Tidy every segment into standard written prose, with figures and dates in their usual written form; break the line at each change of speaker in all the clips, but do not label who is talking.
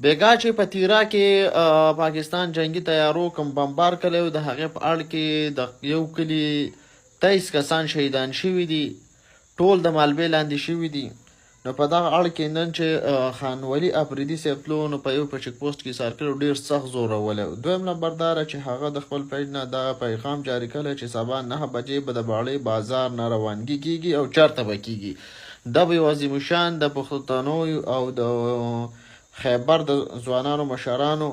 بیګا چې په تیرا کې پاکستان جنگي تیارو کوم بمبار کړی و، د هغې په اړه کې د یو کلي 23 کسان شهیدان شوي دي، ټول د مالبې لاندې شوي دي. نو په دغه اړه کې نن چې خان ولي افریدي صاحب تلو، نو په یو په چیک پوسټ کې ایثار کړی ډېر سخت زورولی. دویم نمبر دا چې هغه د خپل پیج نه دغه پیغام جاري کړی چې سبا 9 بجې به د باړې بازار نه روانګي کېږي او چېرته به کېږي. دا به یو عظیمالشان د پښتنو او د خیبر د ځوانانو مشرانو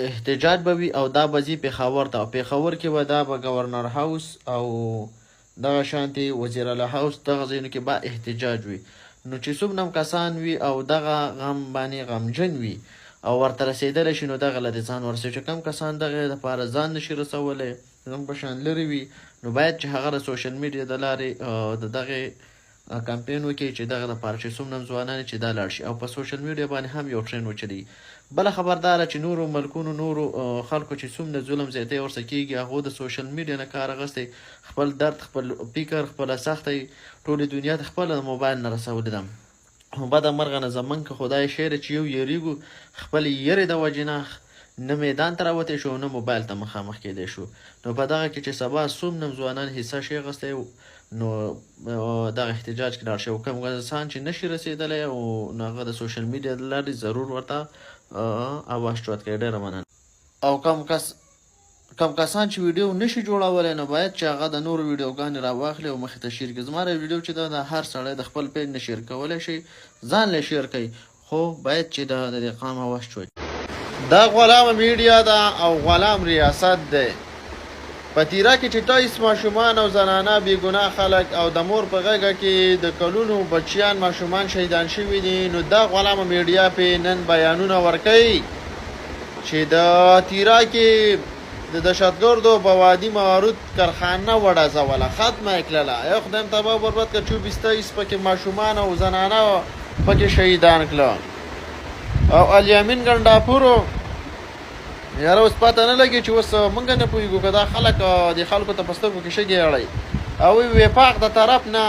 احتجاج به وي، او دا به ځي پېښور ته. او پېښور کې به دا به ګورنر هاوس او دغه شانتې وزیر اعلی هاوس دغه ځایونو کې به احتجاج وي. نو چې څومره هم کسان وي او دغه غم باندې غمجن وي او ورته رسېدلی شي، نو دغه له دې ځان ورسوي. چې کم کسان دغې دپاره ځان نشي رسولی، زموږ په شان لرې وي، نو باید چې هغه د سوشل میډیا د لارې د دغې کمپین وکړي چې دغه دپاره چې څومره هم ځوانان چې دا لاړ شي او په سوشل میډیا باندې هم یو ټرین وچلوي. بله خبرداره چې نورو ملکونو نورو خلکو چې څومره ظلم زیاتی ورسره کېږي، هغو د سوشل میډیا نه کار اخیستی، خپل درد، خپل فکر، خپله سختی ټولې دنیا ته خپله د موبایل نه رسولی ده. بده مرغه نه زمونږ که خدای شیره چې یو یېرېږو خپلې یېرې د وجې نه میدان ته راوتی شو، نه موبایل ته مخامخ کېدی شو. نو په دغه کې چې سبا څومره ځوانان حصه شي اخیستی، نو دغه احتجاج کې لاړ شي. او کوم کسان چې نشي رسېدلی، او هغه د سوشل میډیا د لارې ضرور ورته اواز چوت کوي. ډېره مننه. او کم کسان چې ویډیو نشي جوړولی، نو باید چې هغه د نورو ویډیوګانې راواخلي او مخې ته شیر کړي. زما ویډیو چې ده د هر سړی د خپل پیج نه شیر کولی شي، ځان له شیر کوي، خو باید چې د دې قام اواز چوت. دا غلام میډیا ده او غلام ریاست دی. په تیرا کې چې 23 ماشومان او زنانه بې ګناه خلک او د مور په غېږه کې د کلونو بچیان ماشومان شهیدان شوي دي، نو دا غلامه میډیا پې نن بیانونه ورکوي چې د تیرا کې د دهشتګردو په وادي موارد کارخانه وډزوله، ختمه یې کړله. یا خدای م تباه برباد کړه. 24 پکې ماشومان او زنانه پکې شهیدان کړه. او الیامین ګنډاپورو یاره اوس پته نه لګي چې اوس موږ نه پوهېږو که دا خلک د خلکو ته په سترګو کې شګې اړوي او وفاق د طرف نه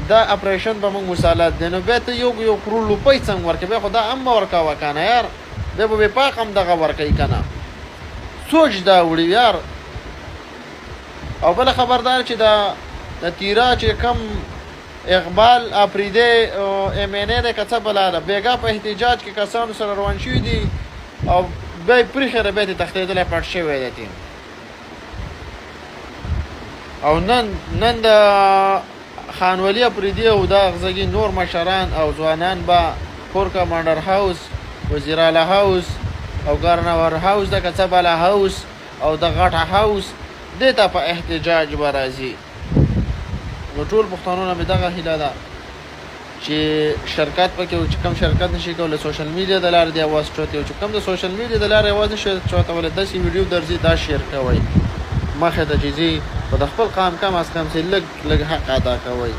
دا اپریشن به موږ مسلط دی. نو بیا ته یو کروڑ روپۍ څنګه ورکوې؟ بیا خو دا هم مه ورکوه که نه یار، بیا به وفاق هم دغه ورکوي که نه. سوچ دا وړي یار. او بله خبردار چې د تیرا چې کم اقبال افریدی ام این ای دی که څه بله ده، بیګا په احتجاج کې کسانو سره روان شوي دي او بیا یې پرېښی بیا یې تښتېدلی پټ شوی دی. او نن د خان ولي افریدي او دا غزګي نور مشران او ځوانان به کور کمانډر هاوس، وزیر اعلی هاوس او ګورنر هاوس، د که څه بله هاوس او د غټه هاوس دې ته په احتجاج به راځي. نو ټول پښتنو نه مې دغه هیله ده چې شرکت پکې و، چې کوم شرکت نشي کولی سوشل میډیا د لارې د اواز چوتې، او چې کوم د سوشل میډیا د لارې اواز نشي چوتولی، داسې ویډیو درځي دا شیر کوئ، مخې ته چې ځي په د خپل قام کم از کم چې لږ حق ادا کوئ.